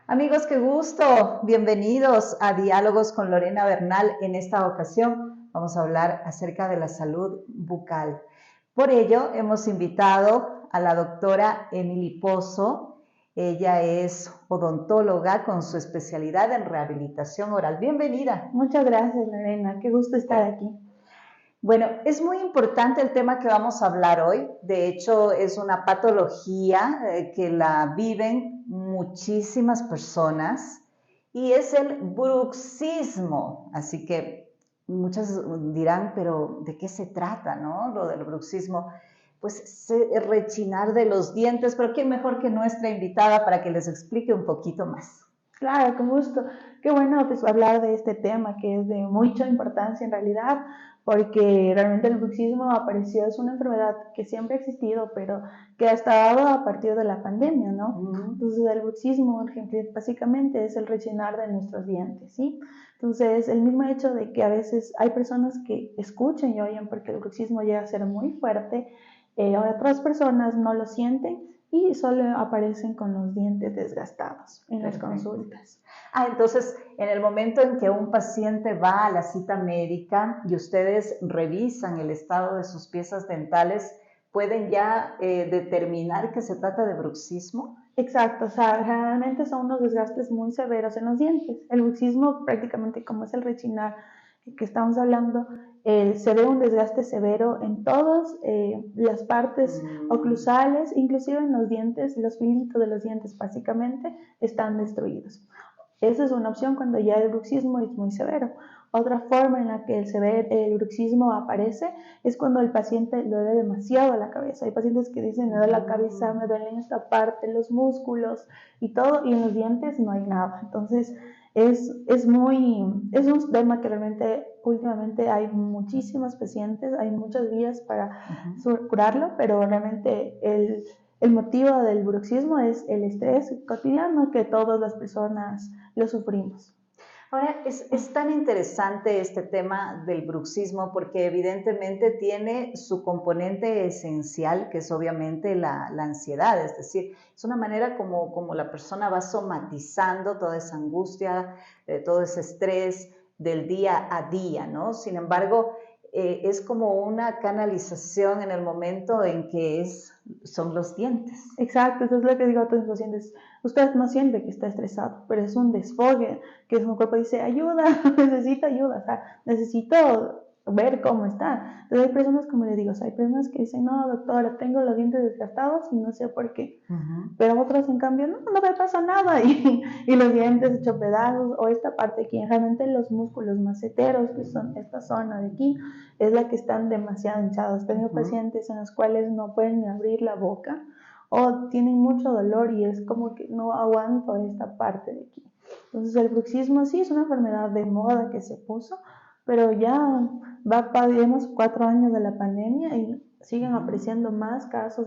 Amigos, qué gusto. Bienvenidos a Diálogos con Lorena Bernal. En esta ocasión vamos a hablar acerca de la salud bucal. Por ello, hemos invitado a la doctora Emily Pozo. Ella es odontóloga con su especialidad en rehabilitación oral. Bienvenida. Muchas gracias, Lorena. Qué gusto estar aquí. Bueno, es muy importante el tema que vamos a hablar hoy. De hecho, es una patología que la viven muchísimas personas y es el bruxismo. Así que muchas dirán, pero ¿de qué se trata, no? Lo del bruxismo. Pues rechinar de los dientes, pero ¿quién mejor que nuestra invitada para que les explique un poquito más? Claro, con gusto. Qué bueno pues, hablar de este tema que es de mucha importancia en realidad, porque realmente el bruxismo apareció, es una enfermedad que siempre ha existido, pero que ha estado a partir de la pandemia, ¿no? Entonces el bruxismo básicamente es el rechinar de nuestros dientes, ¿sí? Entonces el mismo hecho de que a veces hay personas que escuchan y oyen porque el bruxismo llega a ser muy fuerte, otras personas no lo sienten y solo aparecen con los dientes desgastados en las consultas. Entonces, en el momento en que un paciente va a la cita médica y ustedes revisan el estado de sus piezas dentales, ¿pueden ya determinar que se trata de bruxismo? Exacto, o sea, generalmente son unos desgastes muy severos en los dientes. El bruxismo prácticamente como es el rechinar que estamos hablando, se ve un desgaste severo en todas las partes oclusales, inclusive en los dientes, los filitos de los dientes básicamente están destruidos. Esa es una opción cuando ya el bruxismo es muy severo. Otra forma en la que el bruxismo aparece es cuando el paciente le duele demasiado la cabeza. Hay pacientes que dicen, me duele la cabeza, me duele esta parte, los músculos y todo, y en los dientes no hay nada. Entonces, es un tema que realmente últimamente hay muchísimos pacientes, hay muchas vías para curarlo, pero realmente el motivo del bruxismo es el estrés cotidiano que todas las personas lo sufrimos. Ahora, es tan interesante este tema del bruxismo porque evidentemente tiene su componente esencial, que es obviamente la ansiedad, es decir, es una manera como la persona va somatizando toda esa angustia, todo ese estrés del día a día, ¿no? Sin embargo, es como una canalización en el momento en que son los dientes. Exacto, eso es lo que digo a todos los pacientes. Usted no siente que está estresado, pero es un desfogue, que su cuerpo dice, ayuda, necesito ayuda, o sea, necesito ver cómo está. Entonces hay personas, como le digo, o sea, hay personas que dicen, no, doctora, tengo los dientes desgastados y no sé por qué. Pero otros, en cambio, no me pasa nada y los dientes hechos pedazos o esta parte aquí, realmente los músculos maceteros, que son esta zona de aquí, es la que están demasiado hinchados. Tengo pacientes en los cuales no pueden ni abrir la boca o tienen mucho dolor y es como que no aguanto esta parte de aquí. Entonces el bruxismo sí es una enfermedad de moda que se puso, pero ya llevamos 4 años de la pandemia y siguen apareciendo más casos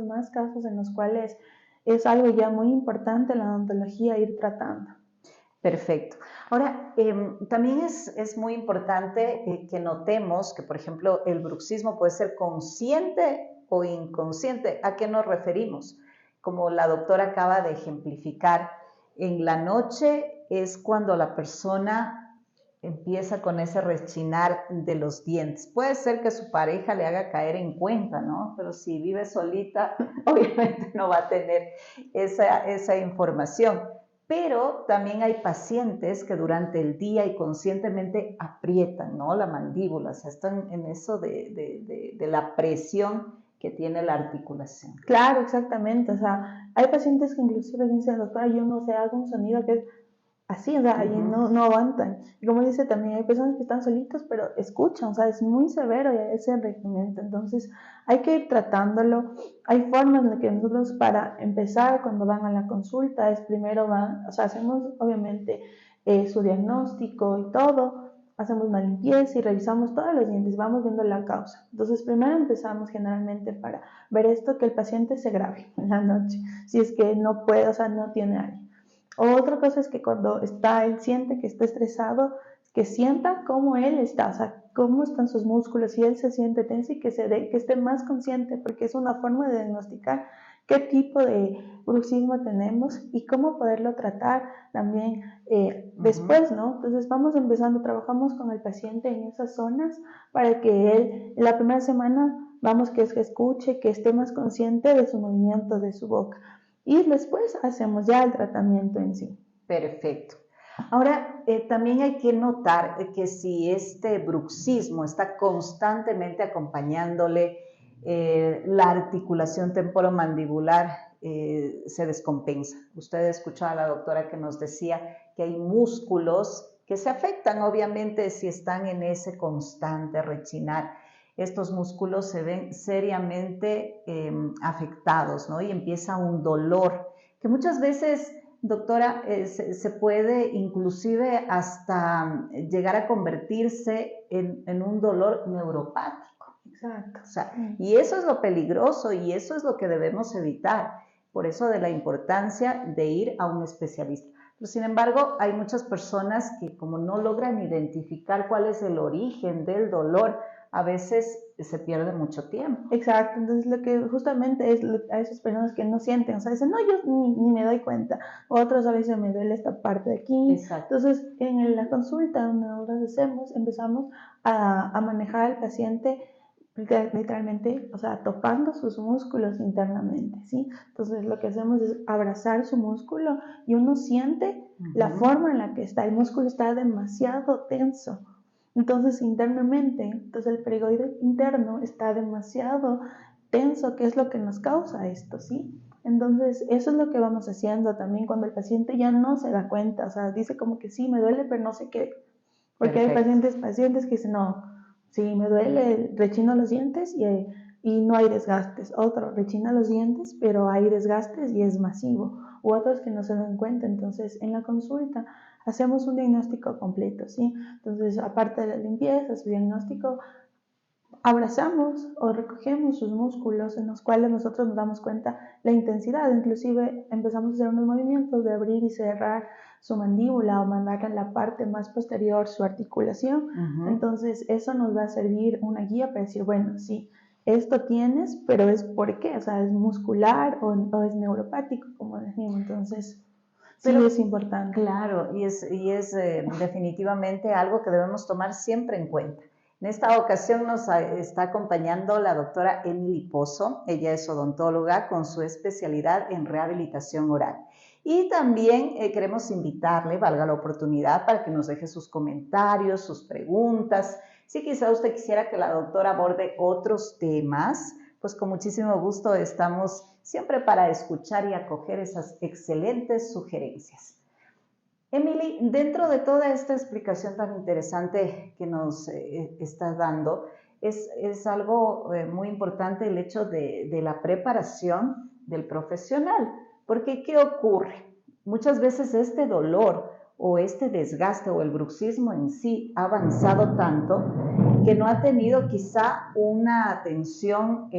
en los cuales es algo ya muy importante en la odontología ir tratando. Perfecto. Ahora, también es muy importante que notemos que, por ejemplo, el bruxismo puede ser consciente o inconsciente. ¿A qué nos referimos? Como la doctora acaba de ejemplificar, en la noche es cuando la persona empieza con ese rechinar de los dientes. Puede ser que su pareja le haga caer en cuenta, ¿no? Pero si vive solita, obviamente no va a tener esa información. Pero también hay pacientes que durante el día y conscientemente aprietan, ¿no? La mandíbula, o sea, están en eso de la presión que tiene la articulación. Claro, exactamente. O sea, hay pacientes que inclusive dicen, doctora, yo no sé, hago un sonido que es así, o sea, no aguantan. Y como dice también, hay personas que están solitos, pero escuchan, o sea, es muy severo y ese requerimiento. Entonces, hay que ir tratándolo. Hay formas en las que nosotros, para empezar, cuando van a la consulta, es primero o sea, hacemos obviamente su diagnóstico y todo, hacemos una limpieza y revisamos todos los dientes, vamos viendo la causa. Entonces, primero empezamos generalmente para ver esto, que el paciente se grabe en la noche, si es que no puede, o sea, no tiene aire. Otra cosa es que cuando él siente que está estresado, que sienta cómo él está, o sea, cómo están sus músculos, y él se siente tenso y que esté más consciente, porque es una forma de diagnosticar qué tipo de bruxismo tenemos y cómo poderlo tratar también después, ¿no? Entonces vamos empezando, trabajamos con el paciente en esas zonas para que él, en la primera semana, vamos que escuche, que esté más consciente de su movimiento, de su boca. Y después hacemos ya el tratamiento en sí. Perfecto. Ahora, también hay que notar que si este bruxismo está constantemente acompañándole la articulación temporomandibular, se descompensa. Usted escuchó a la doctora que nos decía que hay músculos que se afectan, obviamente, si están en ese constante rechinar. Estos músculos se ven seriamente afectados, ¿no? Y empieza un dolor que muchas veces, doctora, se puede inclusive hasta llegar a convertirse en un dolor neuropático. Exacto. O sea, y eso es lo peligroso y eso es lo que debemos evitar. Por eso de la importancia de ir a un especialista. Pero sin embargo, hay muchas personas que como no logran identificar cuál es el origen del dolor, a veces se pierde mucho tiempo. Exacto, entonces lo que justamente es a esas personas que no sienten, o sea, dicen, no, yo ni me doy cuenta, otros a veces me duele esta parte de aquí. Exacto. Entonces en la consulta donde nosotros empezamos a manejar al paciente literalmente, o sea, topando sus músculos internamente, ¿sí? Entonces lo que hacemos es abrazar su músculo y uno siente la forma en la que está, el músculo está demasiado tenso. Entonces internamente, entonces el perigoide interno está demasiado tenso, que es lo que nos causa esto, ¿sí? Entonces eso es lo que vamos haciendo también cuando el paciente ya no se da cuenta, o sea, dice como que sí, me duele, pero no sé qué. Porque hay pacientes que dicen, no, sí, me duele, rechino los dientes y no hay desgastes. Otro, rechina los dientes, pero hay desgastes y es masivo. U otros que no se dan cuenta. Entonces, en la consulta hacemos un diagnóstico completo, ¿sí? Entonces, aparte de la limpieza, su diagnóstico, abrazamos o recogemos sus músculos en los cuales nosotros nos damos cuenta la intensidad. Inclusive empezamos a hacer unos movimientos de abrir y cerrar su mandíbula o mandarla en la parte más posterior su articulación. Entonces eso nos va a servir una guía para decir, bueno, sí, esto tienes, pero es por qué, o sea, es muscular o es neuropático, como decimos. Entonces sí, pero es importante. Claro, y es definitivamente algo que debemos tomar siempre en cuenta. En esta ocasión nos está acompañando la doctora Emily Pozo. Ella es odontóloga con su especialidad en rehabilitación oral. Y también queremos invitarle, valga la oportunidad, para que nos deje sus comentarios, sus preguntas. Si quizá usted quisiera que la doctora aborde otros temas, pues con muchísimo gusto estamos siempre para escuchar y acoger esas excelentes sugerencias. Emily, dentro de toda esta explicación tan interesante que nos estás dando, es algo muy importante el hecho de la preparación del profesional, porque ¿qué ocurre? Muchas veces este dolor o este desgaste o el bruxismo en sí ha avanzado tanto que no ha tenido quizá una atención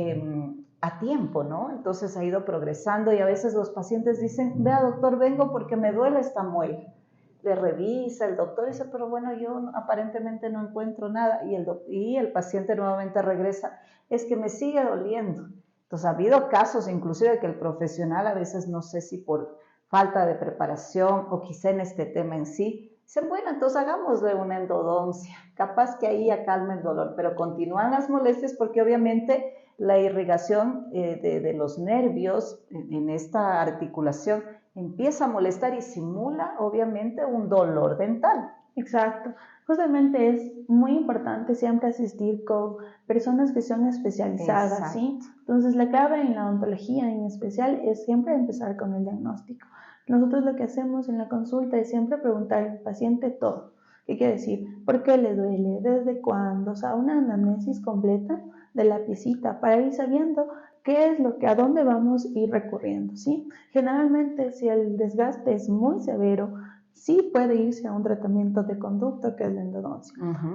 a tiempo, ¿no? Entonces ha ido progresando y a veces los pacientes dicen, vea doctor, vengo porque me duele esta muela. Le revisa, el doctor dice, pero bueno, yo aparentemente no encuentro nada, y el paciente nuevamente regresa, es que me sigue doliendo. Entonces ha habido casos inclusive que el profesional a veces, no sé si por falta de preparación o quizá en este tema en sí, dicen, bueno, entonces hagámosle una endodoncia, capaz que ahí acalme el dolor, pero continúan las molestias porque obviamente la irrigación de los nervios en esta articulación empieza a molestar y simula obviamente un dolor dental. Exacto. Justamente es muy importante siempre asistir con personas que son especializadas, exacto, ¿sí? Entonces la clave en la odontología en especial es siempre empezar con el diagnóstico. Nosotros lo que hacemos en la consulta es siempre preguntar al paciente todo. ¿Qué quiere decir? ¿Por qué le duele? ¿Desde cuándo? O sea, una anamnesis completa de la piecita para ir sabiendo qué es lo que, a dónde vamos a ir recurriendo, ¿sí? Generalmente, si el desgaste es muy severo, sí puede irse a un tratamiento de conducto que es la endodoncia,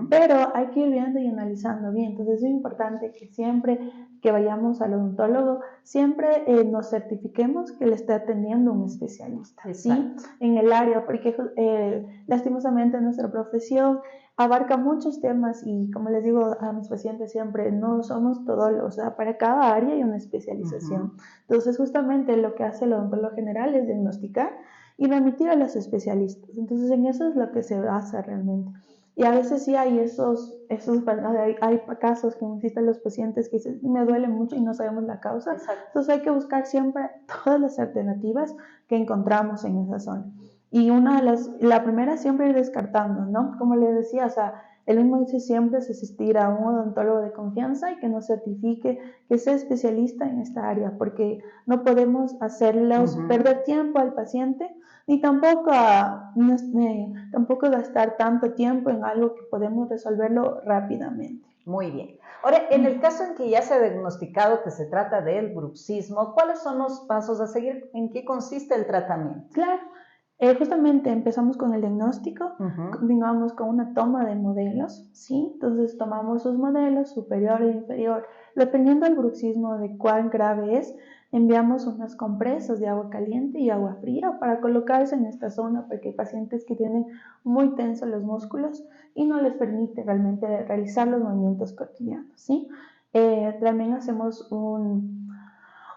pero hay que ir viendo y analizando bien. Entonces es importante que siempre que vayamos al odontólogo, siempre nos certifiquemos que le esté atendiendo un especialista, ¿sí? En el área, porque lastimosamente en nuestra profesión abarca muchos temas y como les digo a mis pacientes siempre, no somos todólogos, o sea, para cada área hay una especialización. Entonces, justamente lo que hace el odontólogo general es diagnosticar y remitir a los especialistas. Entonces, en eso es lo que se basa realmente. Y a veces sí hay hay casos que existen los pacientes que dicen, me duele mucho y no sabemos la causa. Exacto. Entonces hay que buscar siempre todas las alternativas que encontramos en esa zona. Y la primera siempre ir descartando, ¿no? Como les decía, o sea, el mismo dice siempre es asistir a un odontólogo de confianza y que nos certifique que sea especialista en esta área, porque no podemos hacerlos perder tiempo al paciente ni tampoco gastar tanto tiempo en algo que podemos resolverlo rápidamente. Muy bien. Ahora, en el caso en que ya se ha diagnosticado que se trata del bruxismo, ¿cuáles son los pasos a seguir? ¿En qué consiste el tratamiento? Claro, justamente empezamos con el diagnóstico, continuamos con una toma de modelos, ¿sí? Entonces tomamos sus modelos, superior e inferior. Dependiendo del bruxismo de cuán grave es, enviamos unas compresas de agua caliente y agua fría para colocarse en esta zona, porque hay pacientes que tienen muy tensos los músculos y no les permite realmente realizar los movimientos cotidianos, ¿sí? También hacemos un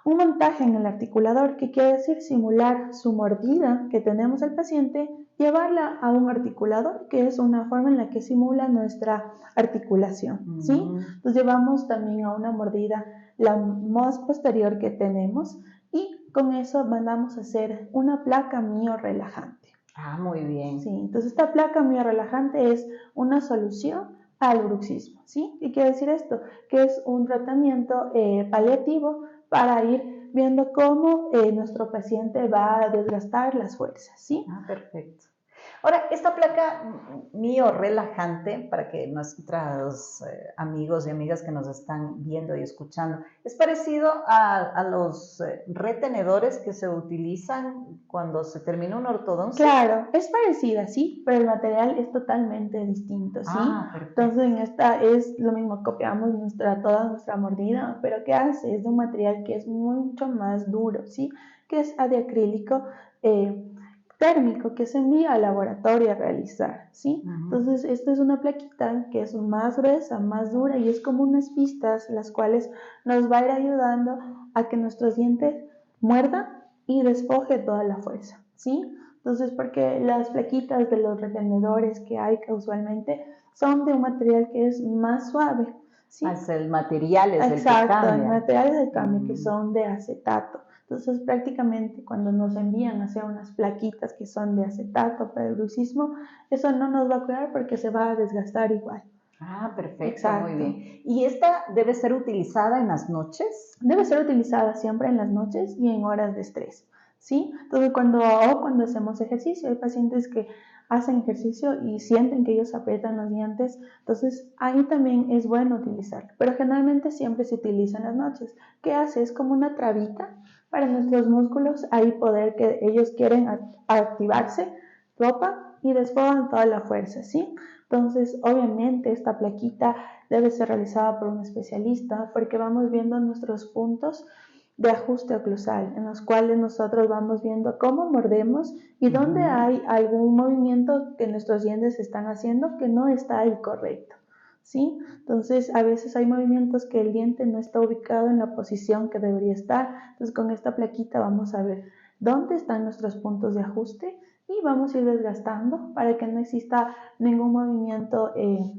montaje en el articulador, que quiere decir simular su mordida que tenemos al paciente, llevarla a un articulador, que es una forma en la que simula nuestra articulación, ¿sí? Entonces llevamos también a una mordida la más posterior que tenemos y con eso mandamos a hacer una placa miorrelajante. Ah, muy bien. Sí, entonces esta placa miorrelajante es una solución al bruxismo, ¿sí? ¿Qué quiere decir esto? Que es un tratamiento paliativo para ir viendo cómo nuestro paciente va a desgastar las fuerzas, ¿sí? Ah, perfecto. Ahora, esta placa miorrelajante, para que nuestros amigos y amigas que nos están viendo y escuchando, ¿es parecido a los retenedores que se utilizan cuando se termina una ortodoncia? Claro, es parecida, sí, pero el material es totalmente distinto, ¿sí? Ah, perfecto. Entonces en esta es lo mismo, copiamos toda nuestra mordida, pero ¿qué hace? Es de un material que es mucho más duro, ¿sí? Que es de acrílico térmico que se envía al laboratorio a realizar, ¿sí? Entonces esta es una plaquita que es más gruesa, más dura y es como unas pistas las cuales nos va a ir ayudando a que nuestros dientes muerdan y despoje toda la fuerza, ¿sí? Entonces, porque las plaquitas de los retenedores que hay usualmente son de un material que es más suave, ¿sí? El material es el que cambia. Exacto, el material es el cambio, que son de acetato. Entonces, prácticamente cuando nos envían a hacer unas plaquitas que son de acetato para el bruxismo, eso no nos va a cuidar porque se va a desgastar igual. Ah, perfecto, exacto. Muy bien. ¿Y esta debe ser utilizada en las noches? Debe ser utilizada siempre en las noches y en horas de estrés, ¿sí? Entonces, cuando hacemos ejercicio, hay pacientes que hacen ejercicio y sienten que ellos aprietan los dientes, entonces ahí también es bueno utilizarlo, pero generalmente siempre se utiliza en las noches. ¿Qué hace? Es como una trabita para nuestros músculos, ahí poder que ellos quieren activarse, ropa y desfogan toda la fuerza, ¿sí? Entonces, obviamente, esta plaquita debe ser realizada por un especialista porque vamos viendo nuestros puntos de ajuste oclusal, en los cuales nosotros vamos viendo cómo mordemos y dónde hay algún movimiento que nuestros dientes están haciendo que no está el correcto, ¿sí? Entonces, a veces hay movimientos que el diente no está ubicado en la posición que debería estar. Entonces, con esta plaquita vamos a ver dónde están nuestros puntos de ajuste y vamos a ir desgastando para que no exista ningún movimiento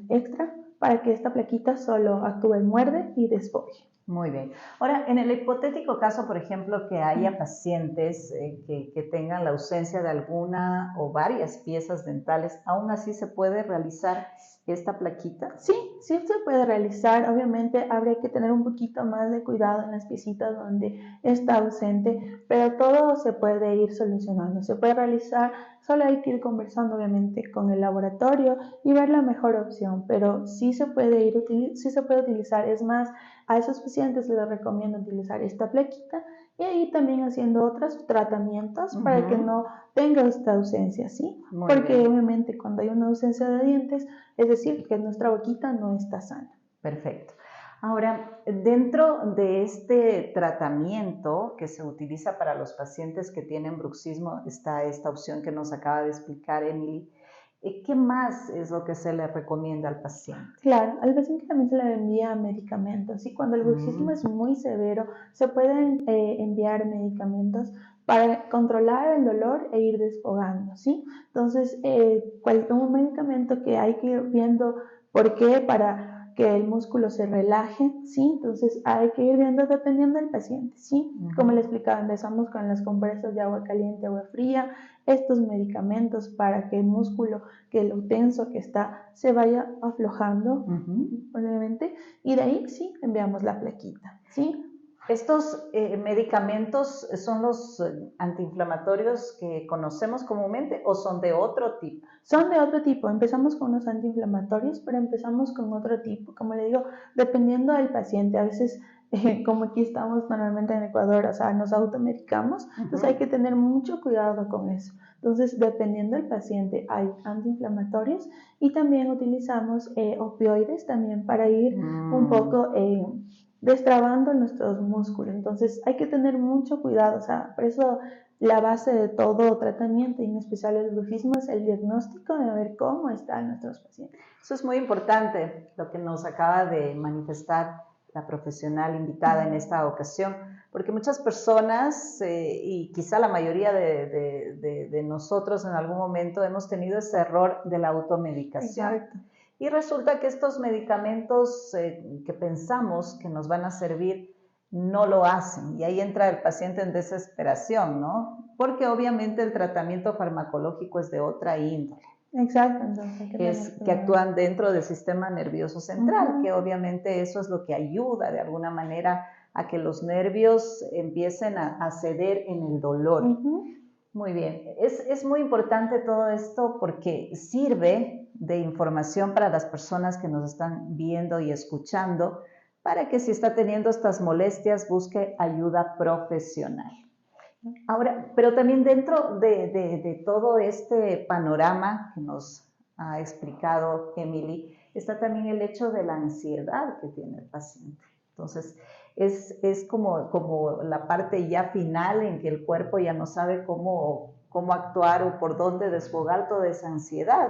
extra, para que esta plaquita solo actúe, muerde y despoje. Muy bien. Ahora, en el hipotético caso, por ejemplo, que haya pacientes que tengan la ausencia de alguna o varias piezas dentales, ¿aún así se puede realizar esta plaquita? Sí, sí se puede realizar. Obviamente habría que tener un poquito más de cuidado en las piecitas donde está ausente, pero todo se puede ir solucionando. Se puede realizar, solo hay que ir conversando obviamente con el laboratorio y ver la mejor opción, pero sí se puede utilizar. Es más, a esos pacientes les recomiendo utilizar esta plaquita y ahí también haciendo otros tratamientos para que no tenga esta ausencia, ¿sí? Porque obviamente cuando hay una ausencia de dientes, es decir, que nuestra boquita no está sana. Perfecto. Ahora, dentro de este tratamiento que se utiliza para los pacientes que tienen bruxismo, está esta opción que nos acaba de explicar Emily. ¿Qué más es lo que se le recomienda al paciente? Claro, al paciente también se le envía medicamentos, ¿sí? Cuando el bruxismo es muy severo, se pueden enviar medicamentos para controlar el dolor e ir desfogando, ¿sí? Entonces, un medicamento que hay que ir viendo por qué, para que el músculo se relaje, ¿sí? Entonces, hay que ir viendo dependiendo del paciente, ¿sí? Como le explicaba, empezamos con las compresas de agua caliente, agua fría, estos medicamentos para que el músculo, que lo tenso que está, se vaya aflojando, obviamente, y de ahí sí enviamos la plaquita, ¿sí? ¿Estos medicamentos son los antiinflamatorios que conocemos comúnmente o son de otro tipo? Son de otro tipo. Empezamos con los antiinflamatorios, pero empezamos con otro tipo. Como le digo, dependiendo del paciente. A veces, como aquí estamos normalmente en Ecuador, o sea, nos automedicamos, entonces hay que tener mucho cuidado con eso. Entonces, dependiendo del paciente, hay antiinflamatorios y también utilizamos opioides también para ir un poco destrabando nuestros músculos. Entonces, hay que tener mucho cuidado. O sea, por eso la base de todo tratamiento, y en especial el bruxismo, es el diagnóstico de ver cómo están nuestros pacientes. Eso es muy importante, lo que nos acaba de manifestar la profesional invitada en esta ocasión, porque muchas personas, y quizá la mayoría de nosotros en algún momento hemos tenido ese error de la automedicación. Exacto. Y resulta que estos medicamentos que pensamos que nos van a servir no lo hacen. Y ahí entra el paciente en desesperación, ¿no? Porque obviamente el tratamiento farmacológico es de otra índole. Exacto, entonces Es que actúan dentro del sistema nervioso central, que obviamente eso es lo que ayuda de alguna manera a que los nervios empiecen a ceder en el dolor. Muy bien, es muy importante todo esto porque sirve de información para las personas que nos están viendo y escuchando, para que si está teniendo estas molestias busque ayuda profesional. Ahora, pero también dentro de todo este panorama que nos ha explicado Emily, está también el hecho de la ansiedad que tiene el paciente. Entonces, es como la parte ya final en que el cuerpo ya no sabe cómo actuar o por dónde desfogar toda esa ansiedad.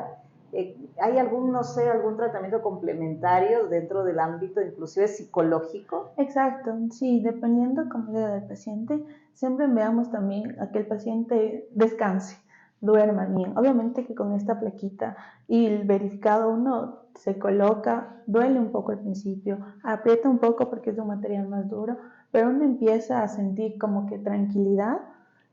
¿Hay no sé, algún tratamiento complementario dentro del ámbito inclusive psicológico? Exacto, sí, dependiendo como diga del paciente, siempre veamos también a que el paciente descanse, duerma bien. Obviamente que con esta plaquita y el verificado uno se coloca, duele un poco al principio, aprieta un poco porque es un material más duro, pero uno empieza a sentir como que tranquilidad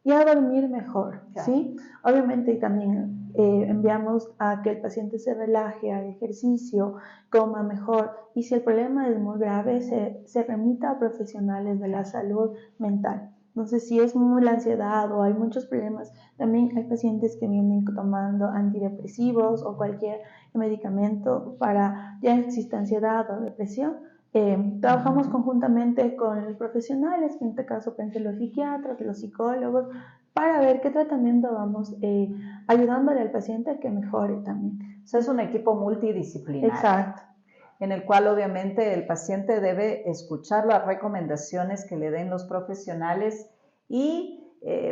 y a dormir mejor, ¿sí? Obviamente también enviamos a que el paciente se relaje, haga ejercicio, coma mejor, y si el problema es muy grave, se remita a profesionales de la salud mental. Entonces, si es muy la ansiedad o hay muchos problemas, también hay pacientes que vienen tomando antidepresivos o cualquier medicamento para ya existe ansiedad o depresión. Trabajamos conjuntamente con los profesionales, que en este caso pensé los psiquiatras, los psicólogos, para ver qué tratamiento vamos ayudándole al paciente a que mejore también. O sea, es un equipo multidisciplinario. Exacto. En el cual obviamente el paciente debe escuchar las recomendaciones que le den los profesionales y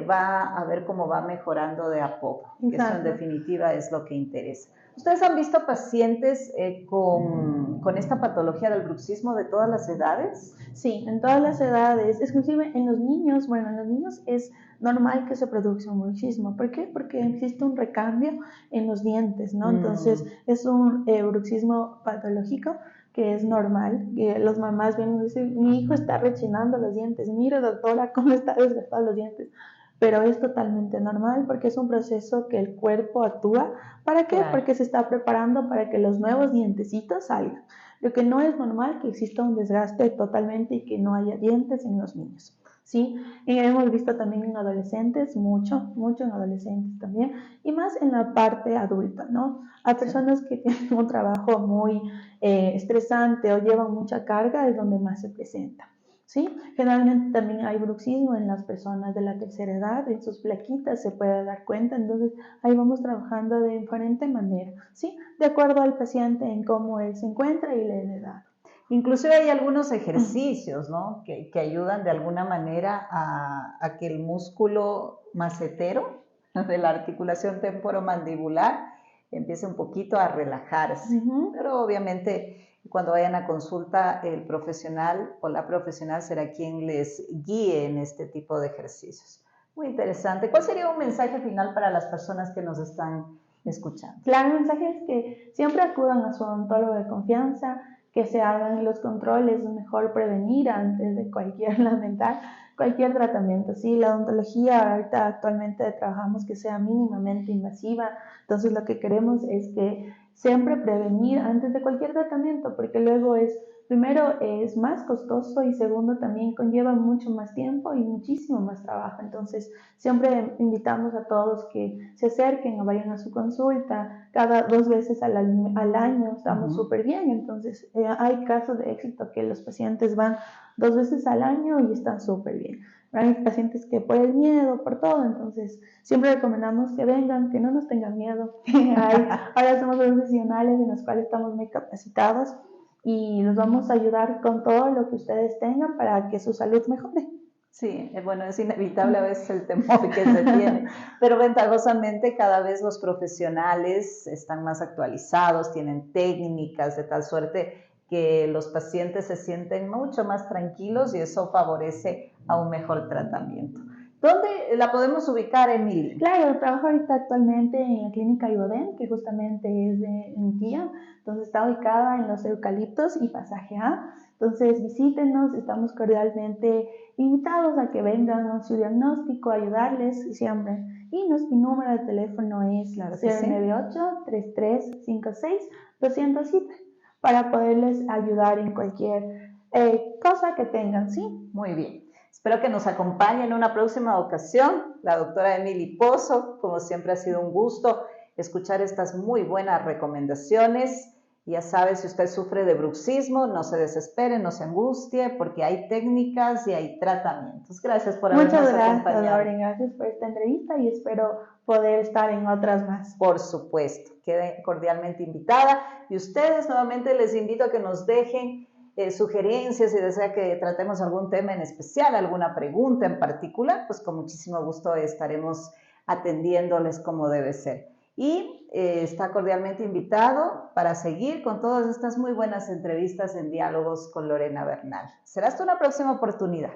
va a ver cómo va mejorando de a poco. Exacto. Eso en definitiva es lo que interesa. ¿Ustedes han visto pacientes con esta patología del bruxismo de todas las edades? Sí, en todas las edades, exclusive en los niños. Bueno, en los niños es normal que se produzca un bruxismo. ¿Por qué? Porque existe un recambio en los dientes, ¿no? Entonces, es un bruxismo patológico que es normal, que las mamás vienen y dicen, mi hijo está rechinando los dientes, mire doctora cómo está desgastado los dientes. Pero es totalmente normal porque es un proceso que el cuerpo actúa. ¿Para qué? Claro. Porque se está preparando para que los nuevos dientecitos salgan. Lo que no es normal que exista un desgaste totalmente y que no haya dientes en los niños, ¿sí? Y hemos visto también en adolescentes, mucho en adolescentes también, y más en la parte adulta, ¿no? A personas que tienen un trabajo muy estresante o llevan mucha carga es donde más se presenta. ¿Sí? Generalmente también hay bruxismo en las personas de la tercera edad, en sus plaquitas se puede dar cuenta, entonces ahí vamos trabajando de diferente manera, ¿sí? De acuerdo al paciente en cómo él se encuentra y la edad. Inclusive hay algunos ejercicios, ¿no? que ayudan de alguna manera a que el músculo macetero de la articulación temporomandibular empiece un poquito a relajarse. Pero obviamente cuando vayan a consulta, el profesional o la profesional será quien les guíe en este tipo de ejercicios. Muy interesante. ¿Cuál sería un mensaje final para las personas que nos están escuchando? Claro, el mensaje es que siempre acudan a su odontólogo de confianza, que se hagan los controles, es mejor prevenir antes de lamentar cualquier tratamiento. Sí, la odontología ahorita actualmente trabajamos que sea mínimamente invasiva, entonces lo que queremos es que siempre prevenir antes de cualquier tratamiento, porque luego primero es más costoso y segundo también conlleva mucho más tiempo y muchísimo más trabajo. Entonces siempre invitamos a todos que se acerquen o vayan a su consulta cada 2 veces al año, estamos súper bien. Entonces hay casos de éxito que los pacientes van 2 veces al año y están súper bien. Hay pacientes que por el miedo, por todo, entonces siempre recomendamos que vengan, que no nos tengan miedo. Ahora somos profesionales en los cuales estamos muy capacitados y los vamos a ayudar con todo lo que ustedes tengan para que su salud mejore. Sí, bueno, es inevitable a veces el temor que se tiene, pero ventajosamente cada vez los profesionales están más actualizados, tienen técnicas de tal suerte que los pacientes se sienten mucho más tranquilos y eso favorece a un mejor tratamiento. ¿Dónde la podemos ubicar, Emily? Claro, trabajo ahorita actualmente en la clínica Iboden, que justamente es de mi tía, entonces está ubicada en Los Eucaliptos y Pasaje A. Entonces visítenos, estamos cordialmente invitados a que vengan a su diagnóstico, a ayudarles siempre. Y mi número de teléfono es 098-3356-207 para poderles ayudar en cualquier cosa que tengan, ¿sí? Muy bien. Espero que nos acompañe en una próxima ocasión la doctora Emily Pozo. Como siempre ha sido un gusto escuchar estas muy buenas recomendaciones. Ya sabe, si usted sufre de bruxismo, no se desespere, no se angustie, porque hay técnicas y hay tratamientos. Gracias por habernos acompañado. Muchas gracias, Lauren. Gracias por esta entrevista y espero poder estar en otras más. Por supuesto. Quede cordialmente invitada. Y ustedes nuevamente les invito a que nos dejen sugerencias, si desea que tratemos algún tema en especial, alguna pregunta en particular, pues con muchísimo gusto estaremos atendiéndoles como debe ser. Y está cordialmente invitado para seguir con todas estas muy buenas entrevistas en Diálogos con Lorena Bernal. Será hasta una próxima oportunidad.